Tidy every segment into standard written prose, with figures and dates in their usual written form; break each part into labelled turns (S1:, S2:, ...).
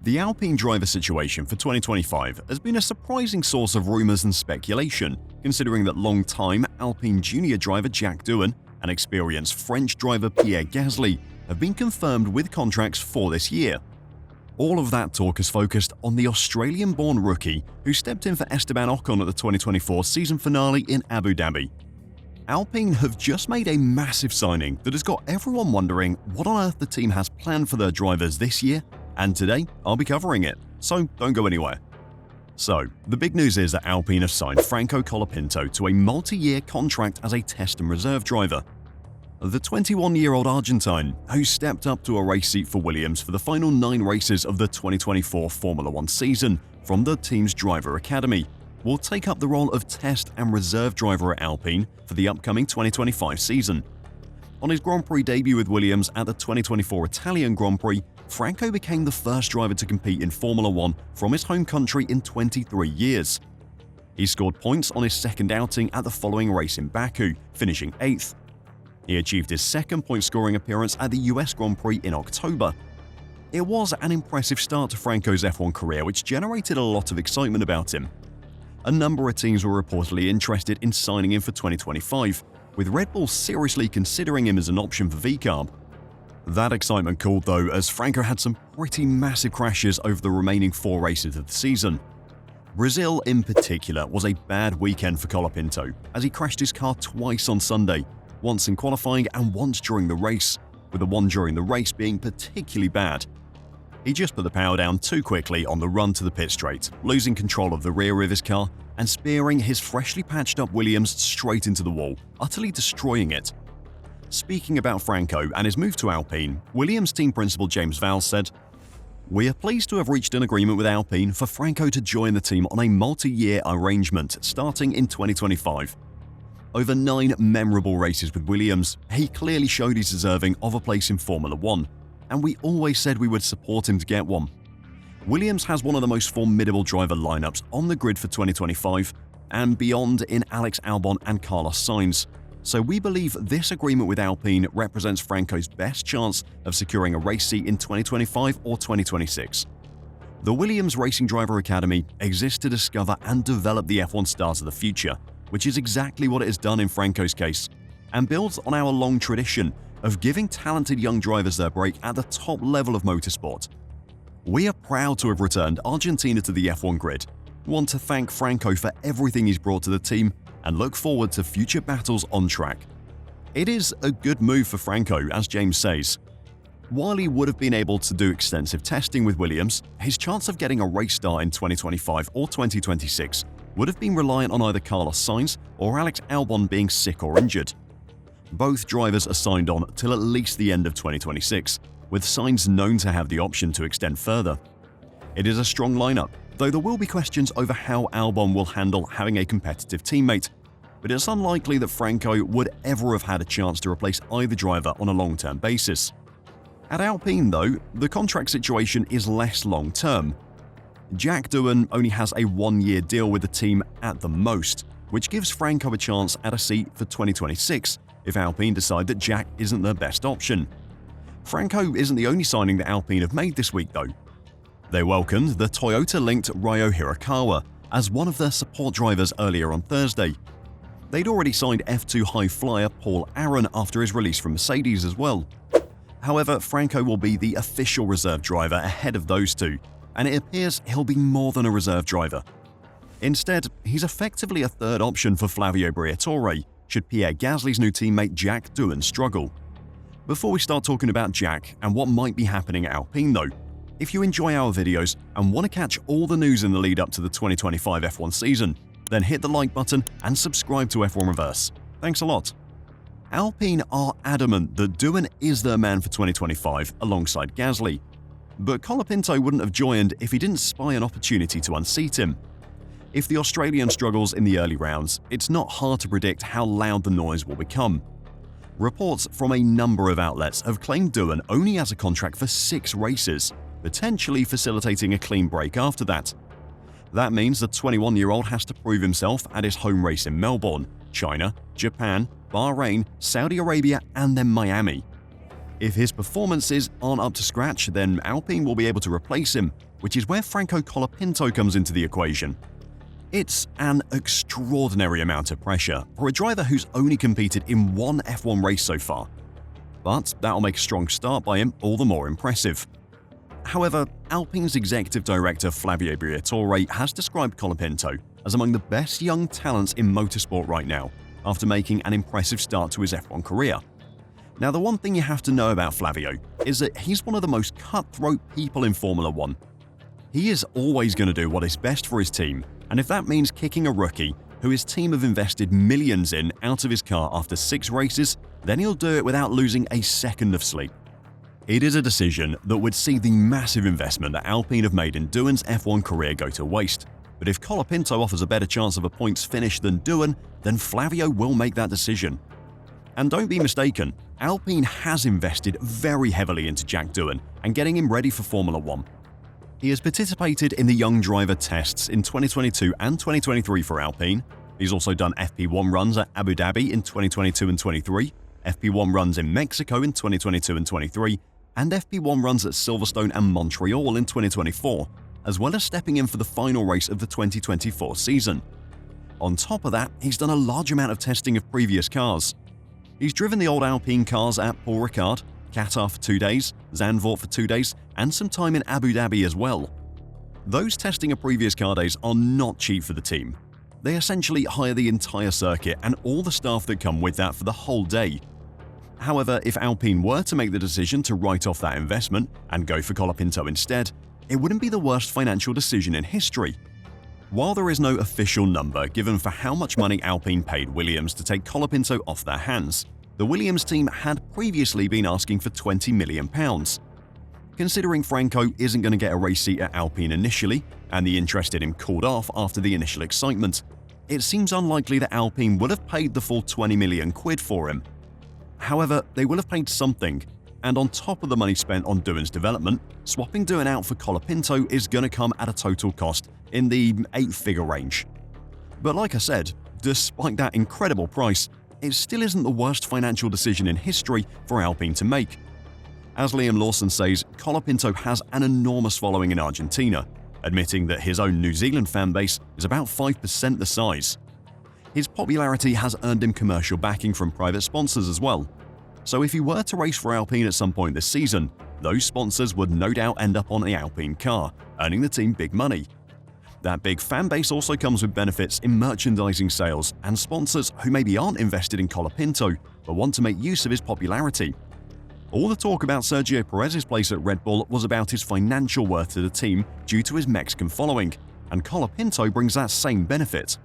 S1: The Alpine driver situation for 2025 has been a surprising source of rumours and speculation, considering that long-time Alpine junior driver Jack Doohan and experienced French driver Pierre Gasly have been confirmed with contracts for this year. All of that talk is focused on the Australian-born rookie who stepped in for Esteban Ocon at the 2024 season finale in Abu Dhabi. Alpine have just made a massive signing that has got everyone wondering what on earth the team has planned for their drivers this year, and today I'll be covering it, so don't go anywhere. So, the big news is that Alpine have signed Franco Colapinto to a multi-year contract as a test and reserve driver. The 21-year-old Argentine, who stepped up to a race seat for Williams for the final 9 races of the 2024 Formula One season from the team's driver academy, will take up the role of test and reserve driver at Alpine for the upcoming 2025 season. On his Grand Prix debut with Williams at the 2024 Italian Grand Prix, Franco became the first driver to compete in Formula One from his home country in 23 years. He scored points on his second outing at the following race in Baku, finishing 8th. He achieved his second point-scoring appearance at the US Grand Prix in October. It was an impressive start to Franco's F1 career, which generated a lot of excitement about him. A number of teams were reportedly interested in signing him for 2025, with Red Bull seriously considering him as an option for VCARB. That excitement cooled though, as Franco had some pretty massive crashes over the remaining 4 races of the season. Brazil in particular was a bad weekend for Colapinto, as he crashed his car twice on Sunday, once in qualifying and once during the race, with the one during the race being particularly bad. He just put the power down too quickly on the run to the pit straight, losing control of the rear of his car and spearing his freshly patched up Williams straight into the wall, utterly destroying it. Speaking about Franco and his move to Alpine, Williams team principal James Vowles said, "We are pleased to have reached an agreement with Alpine for Franco to join the team on a multi-year arrangement starting in 2025. Over 9 memorable races with Williams, he clearly showed he's deserving of a place in Formula One, and we always said we would support him to get one. Williams has one of the most formidable driver lineups on the grid for 2025 and beyond in Alex Albon and Carlos Sainz, so we believe this agreement with Alpine represents Franco's best chance of securing a race seat in 2025 or 2026. The Williams Racing Driver Academy exists to discover and develop the F1 stars of the future, which is exactly what it has done in Franco's case, and builds on our long tradition of giving talented young drivers their break at the top level of motorsport. We are proud to have returned Argentina to the F1 grid, want to thank Franco for everything he's brought to the team, and look forward to future battles on track." It is a good move for Franco, as James says. While he would have been able to do extensive testing with Williams, his chance of getting a race start in 2025 or 2026 would have been reliant on either Carlos Sainz or Alex Albon being sick or injured. Both drivers are signed on till at least the end of 2026, with Sainz known to have the option to extend further. It is a strong lineup, though there will be questions over how Albon will handle having a competitive teammate, but it's unlikely that Franco would ever have had a chance to replace either driver on a long-term basis. At Alpine though, the contract situation is less long-term. Jack Doohan only has a 1-year deal with the team at the most, which gives Franco a chance at a seat for 2026 if Alpine decide that Jack isn't their best option. Franco isn't the only signing that Alpine have made this week though. They welcomed the Toyota-linked Ryo Hirakawa as one of their support drivers earlier on Thursday. They'd already signed F2 high flyer Paul Aron after his release from Mercedes as well. However, Franco will be the official reserve driver ahead of those two, and it appears he'll be more than a reserve driver. Instead, he's effectively a third option for Flavio Briatore, should Pierre Gasly's new teammate Jack Doohan struggle. Before we start talking about Jack and what might be happening at Alpine though, if you enjoy our videos and want to catch all the news in the lead up to the 2025 F1 season, then hit the like button and subscribe to F1 Reverse. Thanks a lot. Alpine are adamant that Doohan is their man for 2025 alongside Gasly, but Colapinto wouldn't have joined if he didn't spy an opportunity to unseat him. If the Australian struggles in the early rounds, it's not hard to predict how loud the noise will become. Reports from a number of outlets have claimed Doohan only has a contract for 6 races, potentially facilitating a clean break after that. That means the 21-year-old has to prove himself at his home race in Melbourne, China, Japan, Bahrain, Saudi Arabia, and then Miami. If his performances aren't up to scratch, then Alpine will be able to replace him, which is where Franco Colapinto comes into the equation. It's an extraordinary amount of pressure for a driver who's only competed in one F1 race so far. But that'll make a strong start by him all the more impressive. However, Alpine's executive director Flavio Briatore has described Colapinto as among the best young talents in motorsport right now, after making an impressive start to his F1 career. Now, the one thing you have to know about Flavio is that he's one of the most cutthroat people in Formula 1. He is always going to do what is best for his team, and if that means kicking a rookie who his team have invested millions in out of his car after 6 races, then he'll do it without losing a second of sleep. It is a decision that would see the massive investment that Alpine have made in Doohan's F1 career go to waste. But if Colapinto offers a better chance of a points finish than Doohan, then Flavio will make that decision. And don't be mistaken, Alpine has invested very heavily into Jack Doohan and getting him ready for Formula 1. He has participated in the young driver tests in 2022 and 2023 for Alpine. He's also done FP1 runs at Abu Dhabi in 2022 and 23, FP1 runs in Mexico in 2022 and 23, and FP1 runs at Silverstone and Montreal in 2024, as well as stepping in for the final race of the 2024 season. On top of that, he's done a large amount of testing of previous cars. He's driven the old Alpine cars at Paul Ricard, Qatar for 2 days, Zandvoort for 2 days, and some time in Abu Dhabi as well. Those testing of previous car days are not cheap for the team. They essentially hire the entire circuit and all the staff that come with that for the whole day. However, if Alpine were to make the decision to write off that investment and go for Colapinto instead, it wouldn't be the worst financial decision in history. While there is no official number given for how much money Alpine paid Williams to take Colapinto off their hands, the Williams team had previously been asking for £20 million. Considering Franco isn't going to get a race seat at Alpine initially, and the interest in him cooled off after the initial excitement, it seems unlikely that Alpine would have paid the full £20 million for him. However, they will have paid something, and on top of the money spent on Doohan's development, swapping Doohan out for Colapinto is going to come at a total cost in the 8-figure range. But like I said, despite that incredible price, it still isn't the worst financial decision in history for Alpine to make. As Liam Lawson says, Colapinto has an enormous following in Argentina, admitting that his own New Zealand fan base is about 5% the size. His popularity has earned him commercial backing from private sponsors as well. So if he were to race for Alpine at some point this season, those sponsors would no doubt end up on the Alpine car, earning the team big money. That big fan base also comes with benefits in merchandising sales and sponsors who maybe aren't invested in Colapinto but want to make use of his popularity. All the talk about Sergio Perez's place at Red Bull was about his financial worth to the team due to his Mexican following, and Colapinto brings that same benefit.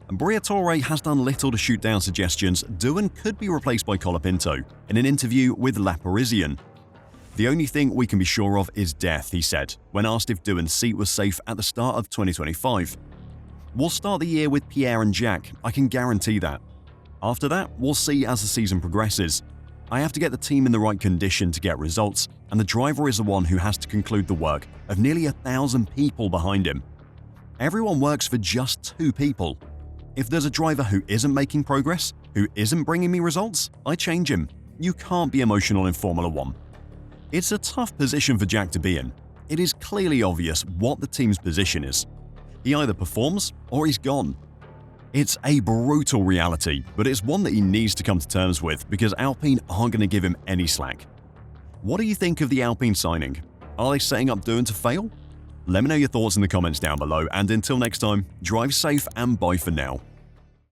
S1: And Briatore has done little to shoot down suggestions Doohan could be replaced by Colapinto in an interview with La Parisienne. "The only thing we can be sure of is death," he said, when asked if Doohan's seat was safe at the start of 2025. "We'll start the year with Pierre and Jack, I can guarantee that. After that, we'll see as the season progresses. I have to get the team in the right condition to get results, and the driver is the one who has to conclude the work of nearly 1,000 people behind him. Everyone works for just 2 people. If there's a driver who isn't making progress, who isn't bringing me results, I change him. You can't be emotional in Formula 1. It's a tough position for Jack to be in. It is clearly obvious what the team's position is. He either performs or he's gone. It's a brutal reality, but it's one that he needs to come to terms with because Alpine aren't going to give him any slack. What do you think of the Alpine signing? Are they setting up Doohan to fail? Let me know your thoughts in the comments down below, and until next time, drive safe and bye for now.